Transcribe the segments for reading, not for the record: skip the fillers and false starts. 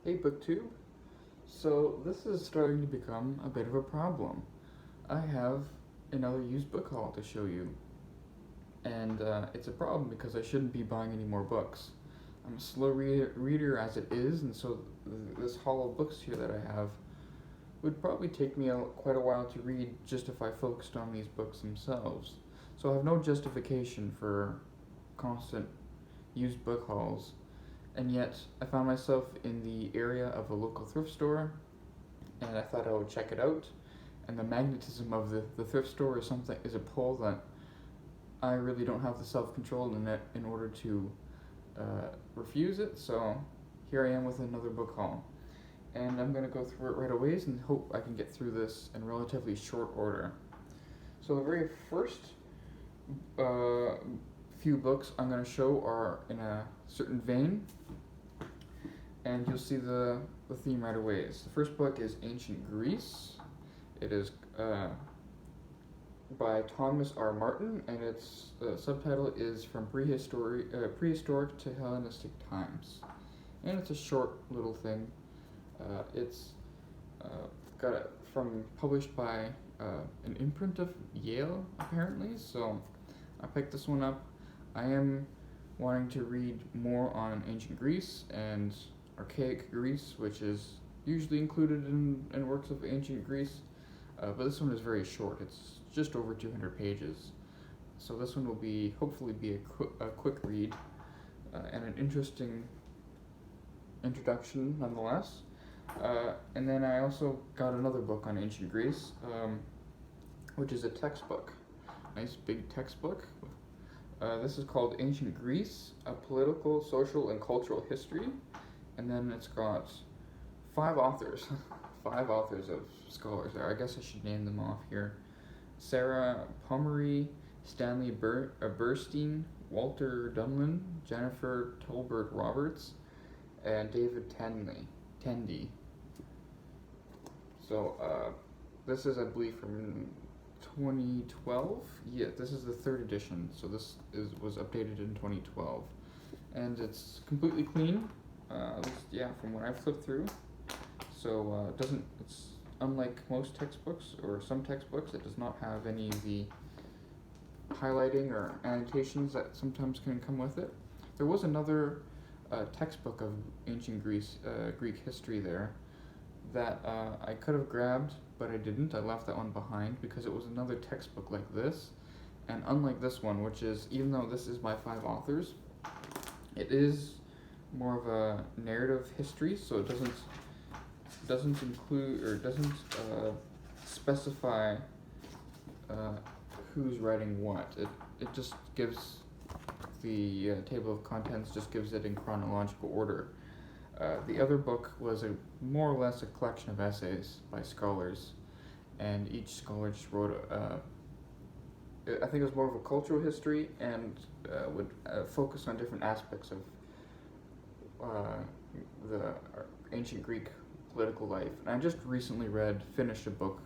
Hey BookTube. So this is starting to become a bit of a problem. I have another used book haul to show you. And it's a problem because I shouldn't be buying any more books. I'm a slow reader as it is, and so this haul of books here that I have would probably take me quite a while to read just if I focused on these books themselves. So I have no justification for constant used book hauls. And yet, I found myself in the area of a local thrift store, and I thought I would check it out. And the magnetism of the thrift store is a pull that I really don't have the self-control in order to refuse it. So here I am with another book haul, and I'm gonna go through it right away and hope I can get through this in relatively short order. So the very first few books I'm going to show are in a certain vein, and you'll see the theme right away. The first book is Ancient Greece. It is by Thomas R. Martin, and its subtitle is From Prehistoric to Hellenistic Times. And it's a short little thing. It's published by an imprint of Yale, apparently, so I picked this one up. I am wanting to read more on ancient Greece and archaic Greece, which is usually included in works of ancient Greece, but this one is very short. It's just over 200 pages. So this one will hopefully be a quick read and an interesting introduction nonetheless. And then I also got another book on ancient Greece, which is a textbook. Nice big textbook. This is called Ancient Greece, A Political, Social, and Cultural History. And then it's got 5 authors. 5 authors of scholars there. I guess I should name them off here. Sarah Pomeroy, Stanley Burstein, Walter Dunlin, Jennifer Tolbert Roberts, and David Tandy. So this is, I believe, from 2012. Yeah, this is the 3rd edition, so this was updated in 2012, and it's completely clean. From what I've flipped through. So it's unlike most textbooks or some textbooks. It does not have any of the highlighting or annotations that sometimes can come with it. There was another textbook of ancient Greek history there that I could have grabbed, but I didn't. I left that one behind because it was another textbook like this, and unlike this one, which is, even though this is by 5 authors, it is more of a narrative history, so it doesn't include or doesn't specify who's writing what. It just gives the table of contents, just gives it in chronological order. The other book was more or less a collection of essays by scholars, and each scholar just wrote I think it was more of a cultural history, and would focus on different aspects of the ancient Greek political life. And I just recently finished a book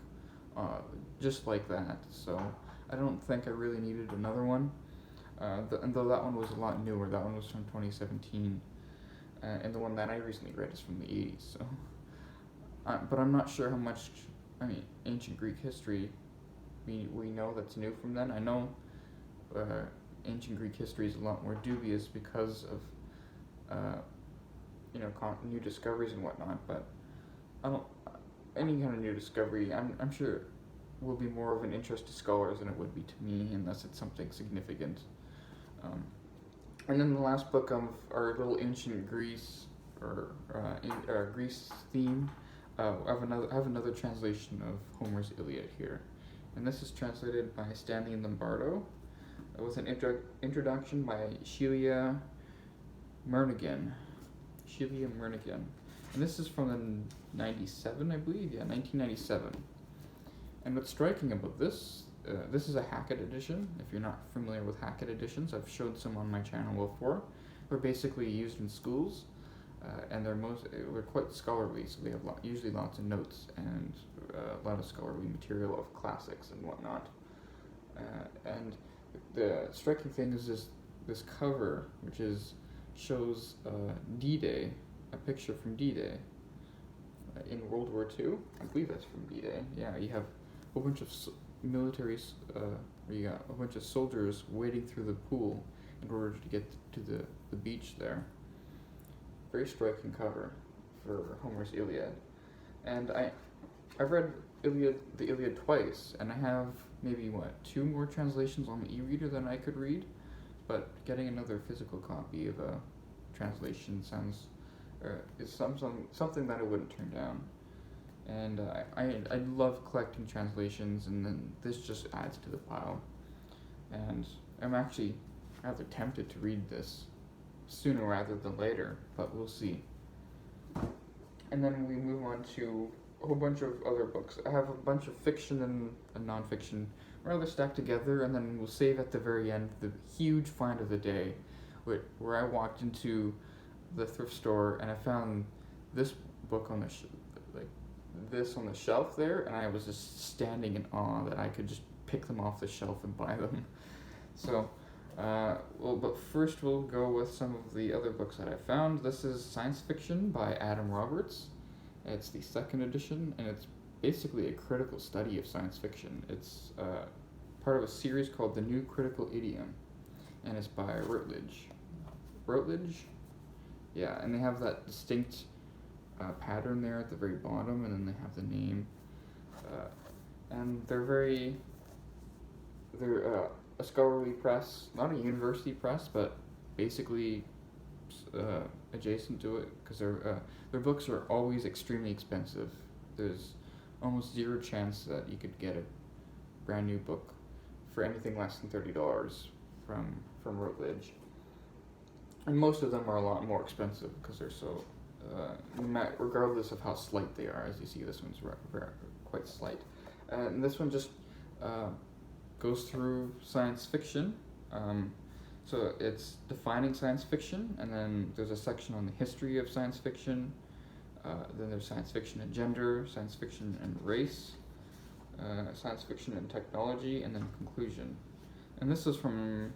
just like that, so I don't think I really needed another one. And though that one was a lot newer, that one was from 2017. And the one that I recently read is from the 80s, so. But I'm not sure how much, ancient Greek history we know that's new from then. I know ancient Greek history is a lot more dubious because of, new discoveries and whatnot, but any kind of new discovery, I'm sure will be more of an interest to scholars than it would be to me, unless it's something significant. And then the last book of our little ancient Greece Greece theme, I have another translation of Homer's Iliad here, and this is translated by Stanley Lombardo with an introduction by Sheila Murnaghan. And this is from the 97, I believe. Yeah, 1997. And what's striking about this is a Hackett edition. If you're not familiar with Hackett editions, I've showed some on my channel before. They're basically used in schools, and they're quite scholarly, so they have usually lots of notes and a lot of scholarly material of classics and whatnot. And the striking thing is this cover, which shows D-Day a picture from D-Day. In World War II, I believe that's from D-Day. Yeah, you have a whole bunch of you got a bunch of soldiers wading through the pool in order to get to the beach there. Very striking cover for Homer's Iliad. And I've read the Iliad twice, and I have maybe, 2 more translations on the e-reader than I could read, but getting another physical copy of a translation sounds, is something that I wouldn't turn down. And I love collecting translations, and then this just adds to the pile. And I'm actually rather tempted to read this sooner rather than later, but we'll see. And then we move on to a whole bunch of other books. I have a bunch of fiction and nonfiction rather stacked together, and then we'll save at the very end the huge find of the day, where I walked into the thrift store and I found this book on the shelf there, and I was just standing in awe that I could just pick them off the shelf and buy them. So, but first we'll go with some of the other books that I found. This is Science Fiction by Adam Roberts. It's the 2nd edition, and it's basically a critical study of science fiction. It's part of a series called The New Critical Idiom, and it's by Routledge. Routledge? Yeah, and they have that distinct pattern there at the very bottom, and then they have the name. And they're a scholarly press, not a university press, but basically adjacent to it, because their books are always extremely expensive. There's almost zero chance that you could get a brand new book for anything less than $30 from Routledge. And most of them are a lot more expensive because they're so, regardless of how slight they are. As you see, this one's quite slight. And this one just goes through science fiction. So it's defining science fiction, and then there's a section on the history of science fiction. Then there's science fiction and gender, science fiction and race, science fiction and technology, and then conclusion. And this is from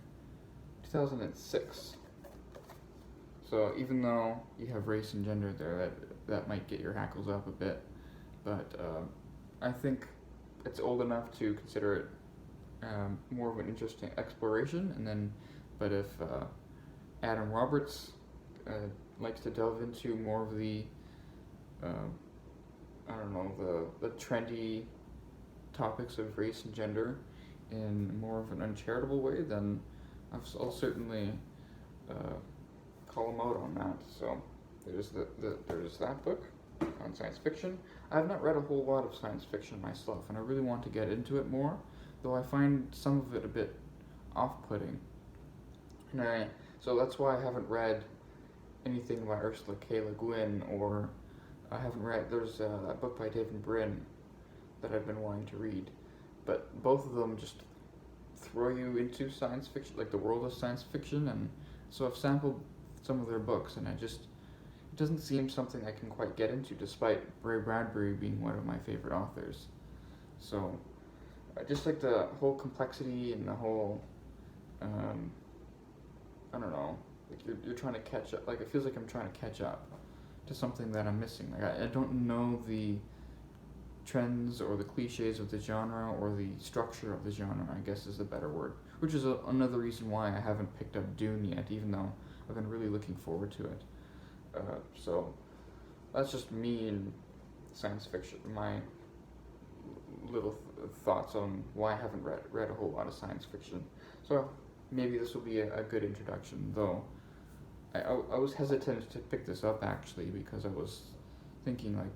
2006. So even though you have race and gender there, that might get your hackles up a bit, but I think it's old enough to consider it more of an interesting exploration. But if Adam Roberts likes to delve into more of the the trendy topics of race and gender in more of an uncharitable way, then I'll certainly call him out on that. So there's there's that book on science fiction. I have not read a whole lot of science fiction myself, and I really want to get into it more, though I find some of it a bit off-putting. So that's why I haven't read anything by Ursula K. Le Guin, or I haven't read, there's a book by David Brin that I've been wanting to read, but both of them just throw you into science fiction, like the world of science fiction, and so I've sampled some of their books, and it doesn't seem something I can quite get into, despite Ray Bradbury being one of my favorite authors. So I just like the whole complexity and the whole, like you're trying to catch up, like it feels like I'm trying to catch up to something that I'm missing. Like I don't know the trends or the cliches of the genre, or the structure of the genre, I guess is the better word, which is another reason why I haven't picked up Dune yet, even though I've been really looking forward to it. So that's just me and science fiction, my little thoughts on why I haven't read a whole lot of science fiction. So maybe this will be a good introduction, though I was hesitant to pick this up actually, because I was thinking, like,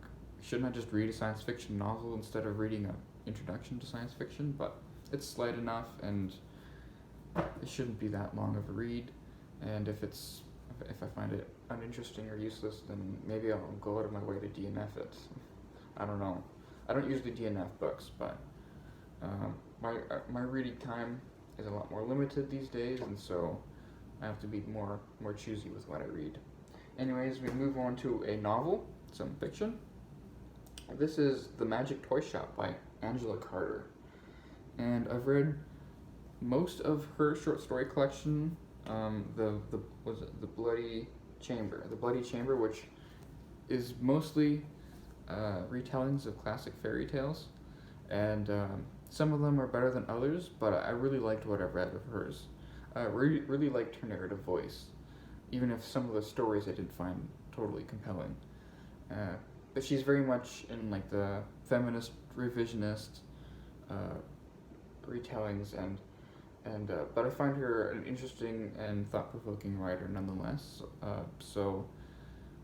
shouldn't I just read a science fiction novel instead of reading an introduction to science fiction? But it's slight enough, and it shouldn't be that long of a read, and if I find it uninteresting or useless, then maybe I'll go out of my way to DNF it. I don't know. I don't usually DNF books, but my reading time is a lot more limited these days, and so I have to be more choosy with what I read. Anyways, we move on to a novel, some fiction. This is The Magic Toy Shop by Angela Carter, and I've read most of her short story collection. The Bloody Chamber, which is mostly retellings of classic fairy tales, and some of them are better than others, but I really liked what I've read of hers. I really liked her narrative voice, even if some of the stories I didn't find totally compelling. But she's very much in like the feminist, revisionist retellings, but I find her an interesting and thought-provoking writer nonetheless. So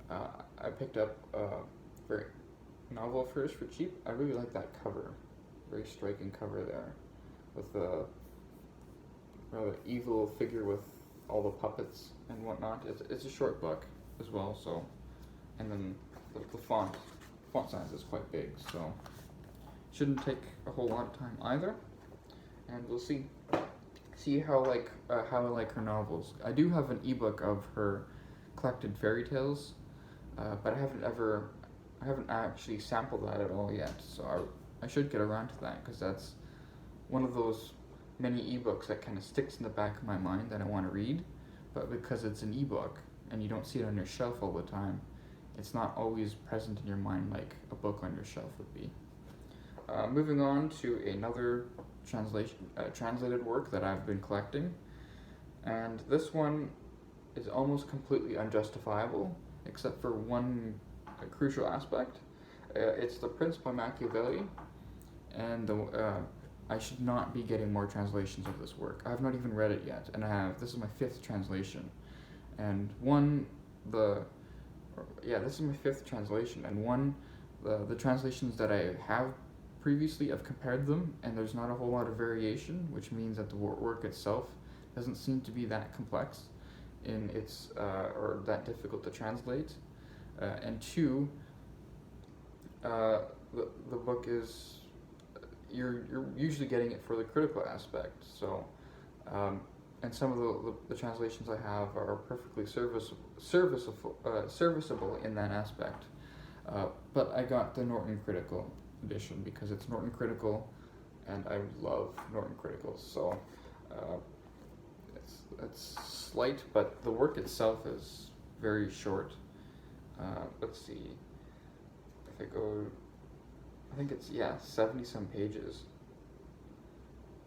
I picked up a very novel of hers for cheap. I really like that cover, very striking cover there, with the rather evil figure with all the puppets and whatnot. It's a short book as well, so, and then the font size is quite big, so shouldn't take a whole lot of time either. And we'll see how I like her novels. I do have an ebook of her collected fairy tales, but I haven't actually sampled that at all yet. So I should get around to that, because that's one of those many ebooks that kind of sticks in the back of my mind that I want to read, but because it's an ebook and you don't see it on your shelf all the time, it's not always present in your mind like a book on your shelf would be. Moving on to another translated work that I've been collecting, and this one is almost completely unjustifiable, except for one crucial aspect. It's The Prince by Machiavelli, and I should not be getting more translations of this work. I have not even read it yet, and this is my 5th translation, and this is my 5th translation, and the translations that I have previously, I've compared them, and there's not a whole lot of variation, which means that the work itself doesn't seem to be that complex in its or that difficult to translate, and 2, the book is you're usually getting it for the critical aspect. So, and some of the translations I have are perfectly serviceable in that aspect. But I got the Norton Critical edition because it's Norton Critical, and I love Norton Critical. So, it's slight, but the work itself is very short. Let's see. If I go, I think it's 70-some pages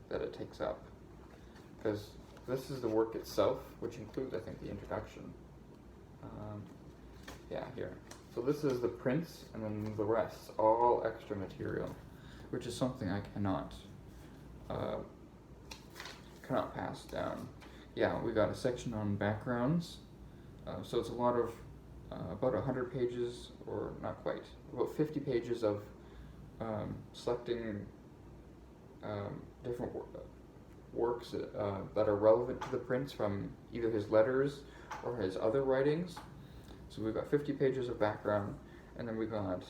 that it takes up, because this is the work itself, which includes, I think, the introduction. Here. So this is the Prince, and then the rest, all extra material, which is something I cannot pass down. Yeah, we got a section on backgrounds, so it's a lot of about 100 pages, or not quite, about 50 pages of selecting different works that are relevant to the prince from either his letters or his other writings. So we've got 50 pages of background, and then we got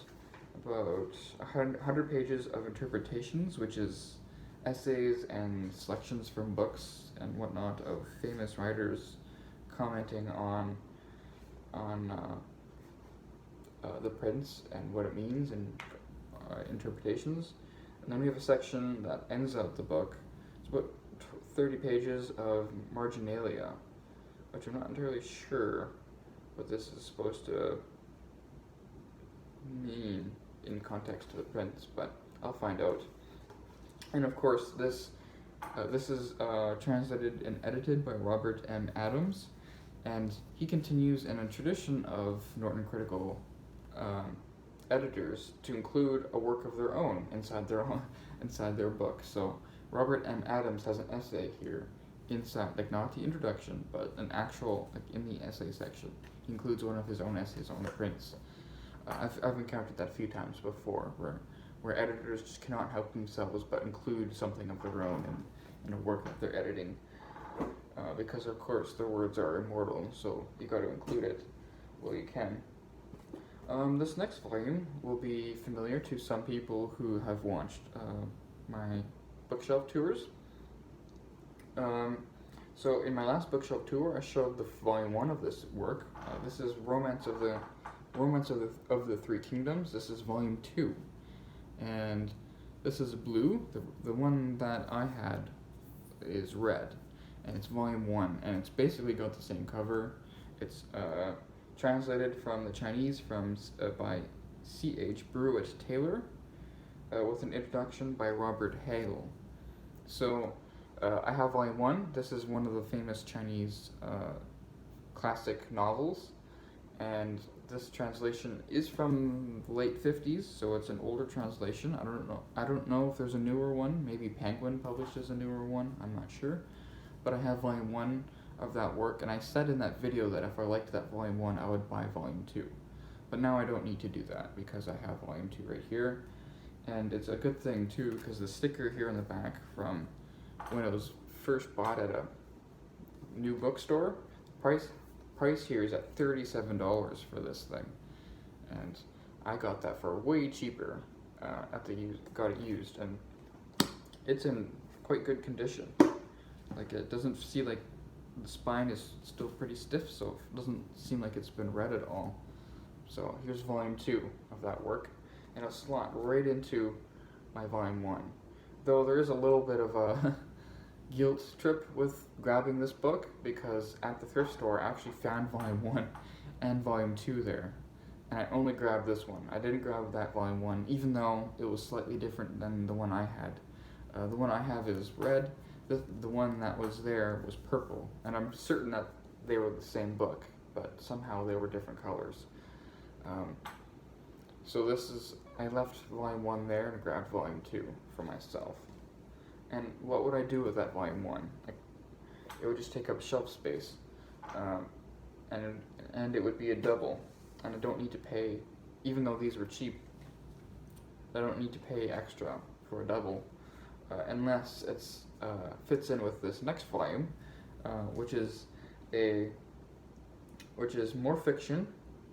about 100 pages of interpretations, which is essays and selections from books and whatnot of famous writers commenting on the prince and what it means, and interpretations. And then we have a section that ends out the book. It's about 30 pages of marginalia, which I'm not entirely sure what this is supposed to mean in context to the prince, but I'll find out. And of course, this is translated and edited by Robert M. Adams, and he continues in a tradition of Norton Critical editors to include a work of their own inside their book. So Robert M. Adams has an essay here inside, like not the introduction, but an actual, like in the essay section. He includes one of his own essays on the prince. I've encountered that a few times before, where editors just cannot help themselves but include something of their own in a work that they're editing, because of course their words are immortal, so you got to include it. Well, you can. This next volume will be familiar to some people who have watched my bookshelf tours. So in my last bookshelf tour, I showed the volume 1 of this work. This is Romance of the Three Kingdoms. This is volume 2, and this is blue. The one that I had is red, and it's volume 1, and it's basically got the same cover. It's translated from the Chinese by C.H. Brewitt-Taylor, with an introduction by Robert Hale. So I have volume 1. This is one of the famous Chinese classic novels, and this translation is from the late 50s, so it's an older translation. I don't know if there's a newer one. Maybe Penguin publishes a newer one. I'm not sure. But I have volume 1 of that work, and I said in that video that if I liked that volume 1, I would buy volume 2. But now I don't need to do that because I have volume 2 right here. And it's a good thing too, because the sticker here in the back from when it was first bought at a new bookstore, price here is at $37 for this thing, and I got that for way cheaper got it used, and it's in quite good condition. Like, it doesn't see like the spine is still pretty stiff, so it doesn't seem like it's been read at all. So here's volume 2 of that work, and it'll slot right into my volume 1. Though there is a little bit of a guilt trip with grabbing this book, because at the thrift store I actually found volume 1 and volume 2 there, and I only grabbed this one. I didn't grab that volume 1, even though it was slightly different than the one I had. The one I have is red. The one that was there was purple, and I'm certain that they were the same book, but somehow they were different colors. So I left volume 1 there and grabbed volume 2 for myself. And what would I do with that volume 1? It would just take up shelf space, and it would be a double, and I don't need to pay, even though these were cheap, I don't need to pay extra for a double, unless it fits in with this next volume, which is more fiction,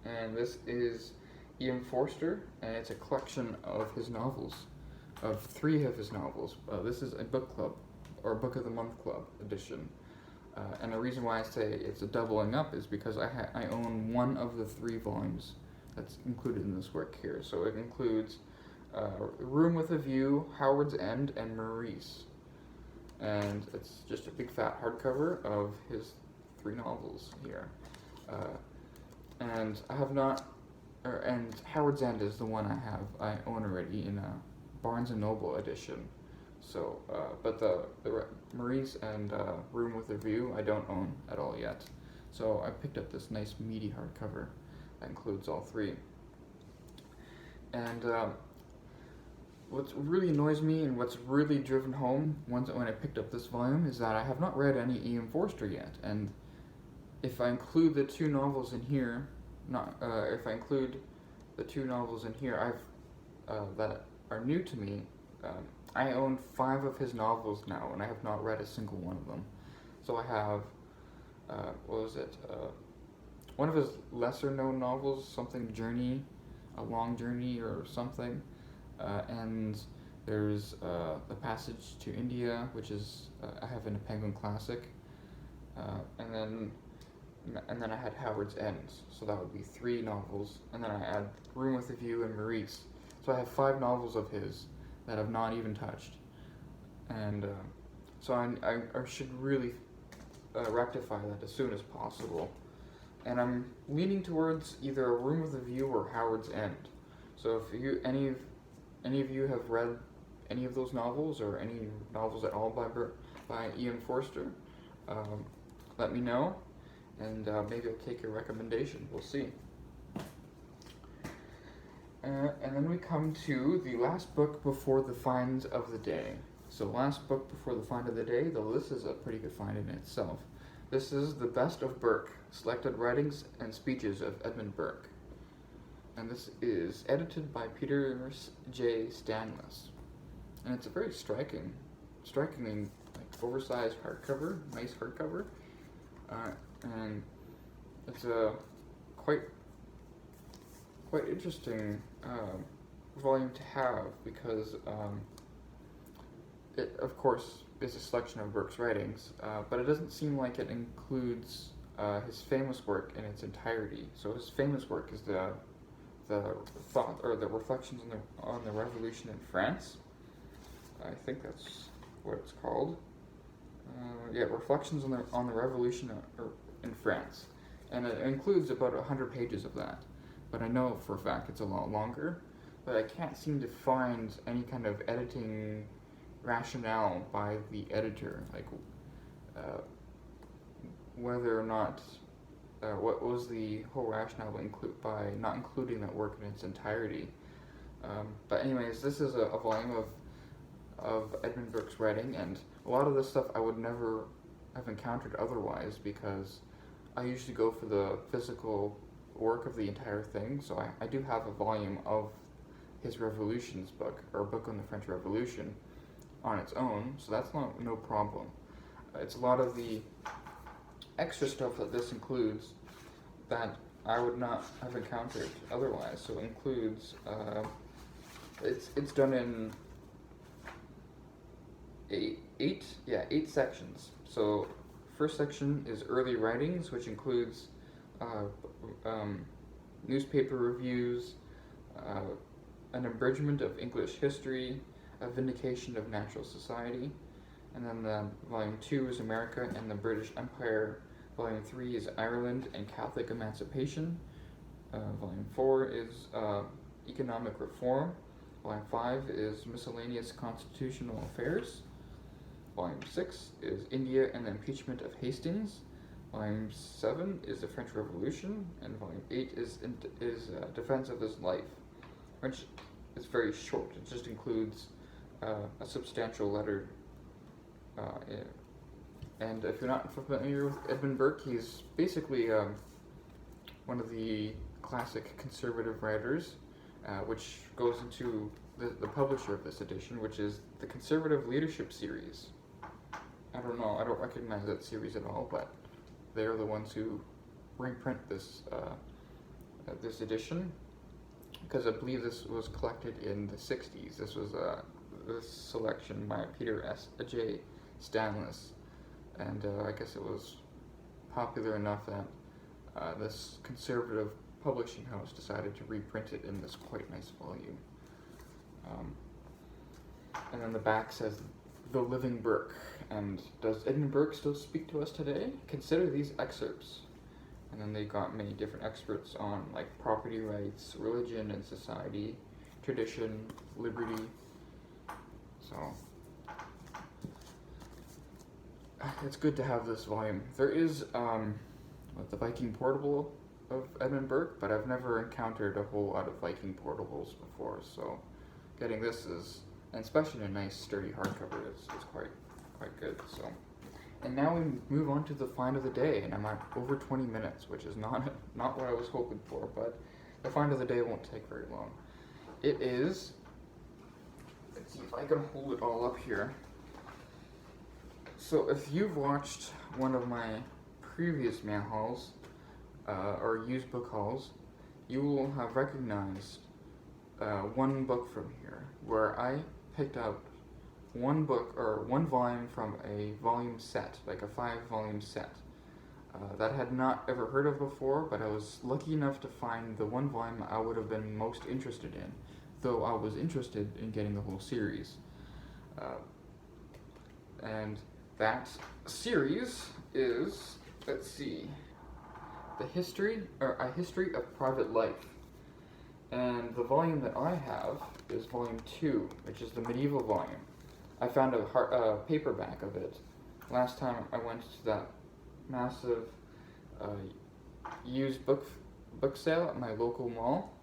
and this is Edmund Forster, and it's a collection of his novels, of 3 of his novels. This is a book club, or book of the month club edition, and the reason why I say it's a doubling up is because I own 1 of the 3 volumes that's included in this work here. So it includes Room with a View, Howard's End, and Maurice, and it's just a big fat hardcover of his 3 novels here. And I have not, and Howard's End is the one I own already in a Barnes & Noble edition. So, but the Maurice and Room with a View I don't own at all yet. So I picked up this nice meaty hardcover that includes all 3. And what really annoys me and what's really driven home when I picked up this volume is that I have not read any E.M. Forster yet, and if I include the 2 novels in here, if I include the 2 novels in here that are new to me, I own 5 of his novels now, and I have not read a single one of them. So I have, one of his lesser known novels, something Journey, A Long Journey or something, and there's The Passage to India, which is I have in a Penguin Classic, and then I had Howard's End, so that would be 3 novels, and then I add Room with a View and Maurice. So I have 5 novels of his that I've not even touched, and so I should really rectify that as soon as possible. And I'm leaning towards either A Room with a View or Howard's End. So if any of you have read any of those novels, or any novels at all by E.M. Forster, let me know, and maybe I'll take your recommendation. We'll see. And then we come to the last book before the find of the day. So last book before the find of the day, though this is a pretty good find in itself. This is The Best of Burke, Selected Writings and Speeches of Edmund Burke. And this is edited by Peter J. Stanless. And it's a very strikingly like oversized hardcover, nice hardcover. And it's a quite interesting volume to have, because it, of course, is a selection of Burke's writings, but it doesn't seem like it includes his famous work in its entirety. So his famous work is the thought, or the reflections on the Revolution in France. I think that's what it's called. Reflections on the Revolution in France. and it includes about 100 pages of that. But I know for a fact it's a lot longer, but I can't seem to find any kind of editing rationale by the editor, like whether or not what was the whole rationale by not including that work in its entirety. But anyways, this is a volume of Edmund Burke's writing, and a lot of this stuff I would never have encountered otherwise, because I usually go for the physical work of the entire thing. So I do have a volume of his Revolutions book, or a book on the French Revolution, on its own, so that's no problem. It's a lot of the extra stuff that this includes that I would not have encountered otherwise. So it includes, it's done in eight sections. So first section is early writings, which includes newspaper reviews, an abridgment of English history, a vindication of natural society, and then volume 2 is America and the British Empire. Volume 3 is Ireland and Catholic Emancipation. Volume 4 is Economic Reform. Volume 5 is Miscellaneous Constitutional Affairs. Volume 6 is India and the Impeachment of Hastings. Volume 7 is the French Revolution, and Volume 8 is Defense of His Life, which is very short. It just includes a substantial letter. And if you're not familiar with Edmund Burke, he's basically one of the classic conservative writers, which goes into the publisher of this edition, which is the Conservative Leadership Series. I don't know, I don't recognize that series at all, but they're the ones who reprint this this edition, because I believe this was collected in the 60s. This was this selection by Peter J. Stanlis, and I guess it was popular enough that this conservative publishing house decided to reprint it in this quite nice volume. And then the back says, "The Living Burke," and does Edmund Burke still speak to us today? Consider these excerpts. And then they got many different experts on like property rights, religion and society, tradition, liberty. So it's good to have this volume. There is the Viking Portable of Edmund Burke, but I've never encountered a whole lot of Viking Portables before, so getting this is, and especially in a nice sturdy hardcover, is quite good. So, and now we move on to the find of the day, and I'm at over 20 minutes, which is not what I was hoping for, but the find of the day won't take very long. It is, let's see if I can hold it all up here. So if you've watched one of my previous man hauls, or used book hauls, you will have recognized one book from here, where I picked up one book, or one volume from a volume set, like a 5-volume set, that I had not ever heard of before, but I was lucky enough to find the one volume I would have been most interested in, though I was interested in getting the whole series. And that series is, let's see, A History of Private Life. And the volume that I have is volume 2, which is the medieval volume. I found a paperback of it last time I went to that massive used book sale at my local mall.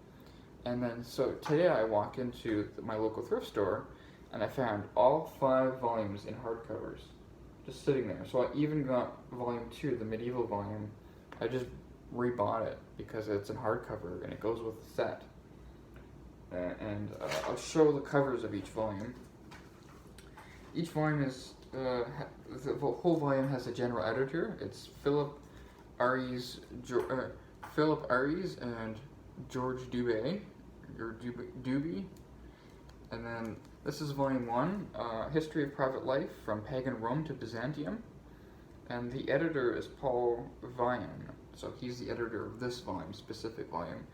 And then, so today I walked into my local thrift store, and I found all 5 volumes in hardcovers, just sitting there. So I even got volume 2, the medieval volume. I just rebought it because it's in hardcover and it goes with the set. And I'll show the covers of each volume. Each volume is, the whole volume has a general editor. It's Philip Aries and George Dubé, or Doobie. And then this is volume 1, History of Private Life from Pagan Rome to Byzantium. And the editor is Paul Vian, so he's the editor of this volume, specific volume.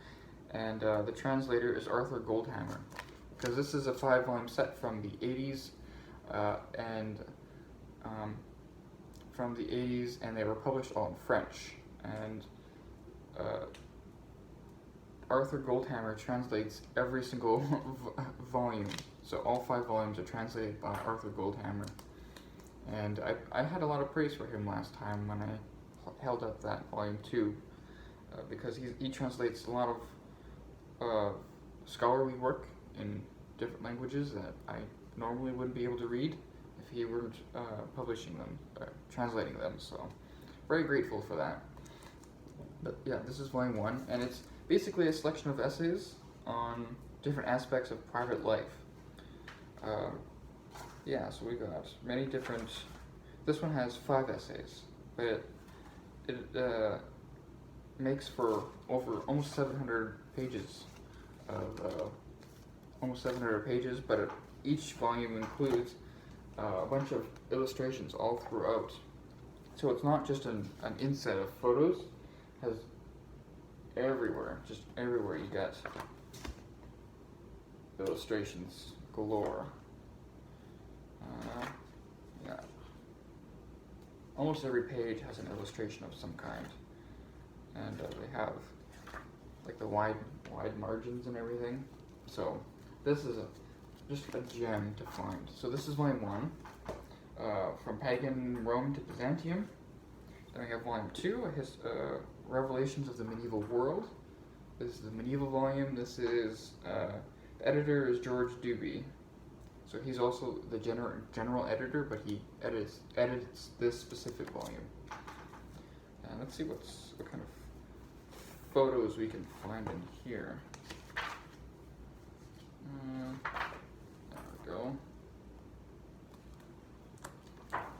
And the translator is Arthur Goldhammer, because this is a 5-volume set from the 80s, and they were published all in French. And uh, Arthur Goldhammer translates every single volume. So all 5 volumes are translated by Arthur Goldhammer. And I had a lot of praise for him last time when I held up that volume 2, because he translates a lot of scholarly work in different languages that I normally wouldn't be able to read if he weren't publishing them, translating them. So very grateful for that. But yeah, this is volume 1, and it's basically a selection of essays on different aspects of private life. Yeah, so we got many different. This one has 5 essays, but it makes for over almost 700 pages of but each volume includes a bunch of illustrations all throughout. So it's not just an inset of photos. It has just everywhere you get illustrations galore. Yeah. Almost every page has an illustration of some kind, and they have like the wide margins and everything. So this is just a gem to find. So this is volume 1, from pagan Rome to Byzantium. Then we have volume 2, Revelations of the Medieval World. This is the medieval volume. This is the editor is George Dubey. So he's also the general editor, but he edits this specific volume. And let's see what kind of photos we can find in here. There we go.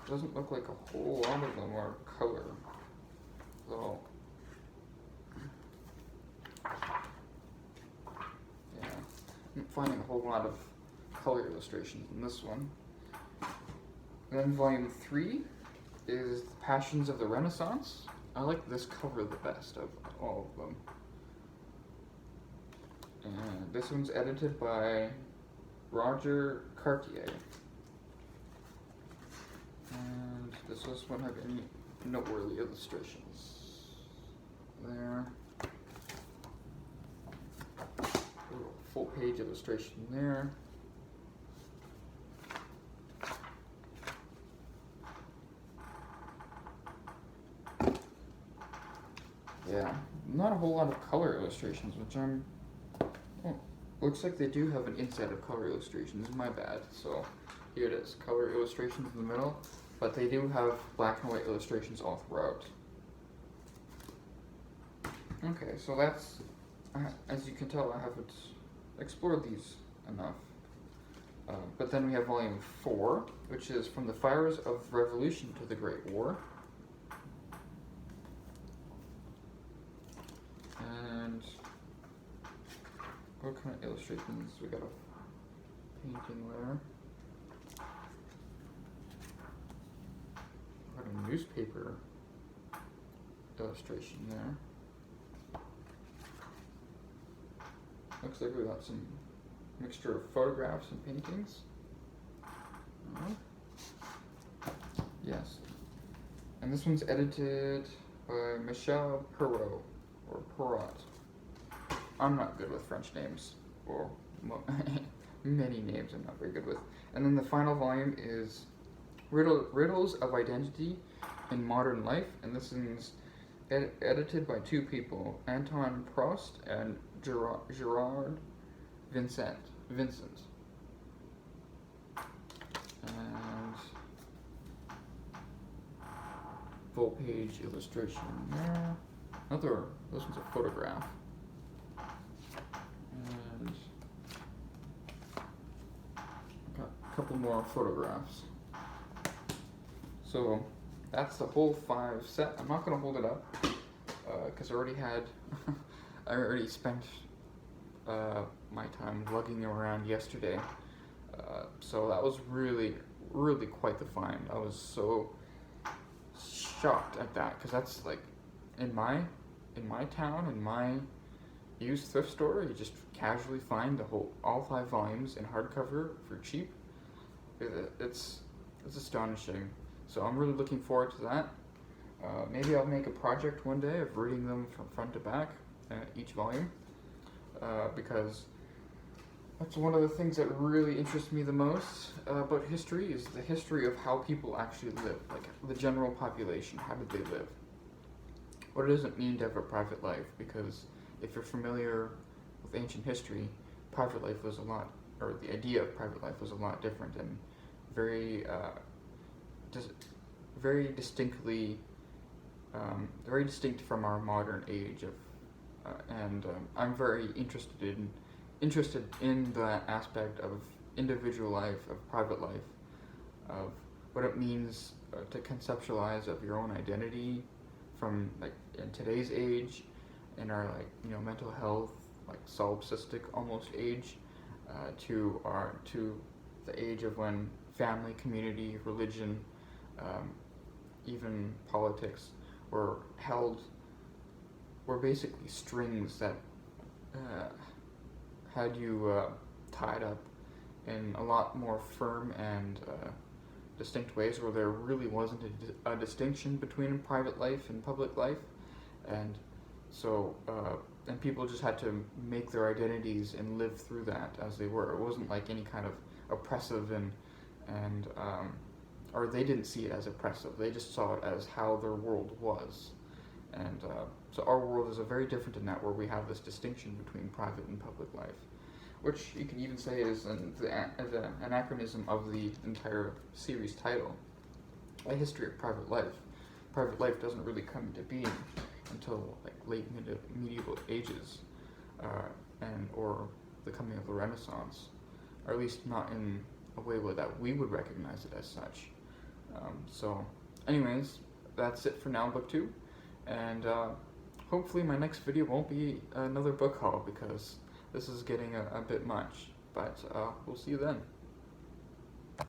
Doesn't look like a whole lot of them are color, though. Yeah, I'm finding a whole lot of color illustrations in this one. Then volume 3 is The Passions of the Renaissance. I like this cover the best of all of them. And this one's edited by Roger Cartier. And does this one have any noteworthy illustrations? There. A full page illustration there. Yeah, not a whole lot of color illustrations, which looks like they do have an inset of color illustrations, my bad. So here it is, color illustrations in the middle, but they do have black and white illustrations all throughout. Okay, so that's, as you can tell, I haven't explored these enough. But then we have volume 4, which is From the Fires of Revolution to the Great War. And what kind of illustrations? We got a painting there. Got a newspaper illustration there. Looks like we got some mixture of photographs and paintings. Yes. And this one's edited by Michel Perrault, or Perrault. I'm not good with French names, or many names I'm not very good with. And then the final volume is Riddles of Identity in Modern Life, and this is edited by 2 people, Anton Prost and Gerard Vincent. And full page illustration there. This one's a photograph. And got a couple more photographs. So that's the whole 5 set. I'm not going to hold it up because I already spent my time lugging them around yesterday. So that was really, really quite the find. I was so shocked at that, because that's like in my town, in my used thrift store, you just casually find all 5 volumes in hardcover for cheap. It's astonishing. So I'm really looking forward to that. Maybe I'll make a project one day of reading them from front to back, each volume, because that's one of the things that really interests me the most about history, is the history of how people actually live, like the general population. How did they live? What does it mean to have a private life? Because if you're familiar with ancient history, private life was a lot, or the idea of private life was a lot different and very, very distinctly, very distinct from our modern age of, and I'm very interested in the aspect of individual life, of private life, of what it means to conceptualize of your own identity from, like, in today's age, in our, like, mental health, like solipsistic almost age, to the age of when family, community, religion, even politics were basically strings that had you tied up in a lot more firm and distinct ways, where there really wasn't a distinction between private life and public life, and so and people just had to make their identities and live through that as they were. It wasn't like any kind of oppressive and or they didn't see it as oppressive. They just saw it as how their world was, and so our world is a very different in that, where we have this distinction between private and public life, which you can even say is an anachronism of the entire series title, A History of Private Life. Private life doesn't really come into being until like late medieval ages, or the coming of the Renaissance, or at least not in a way that we would recognize it as such. So, anyways, that's it for now, book 2, and hopefully my next video won't be another book haul, because this is getting a bit much, but we'll see you then.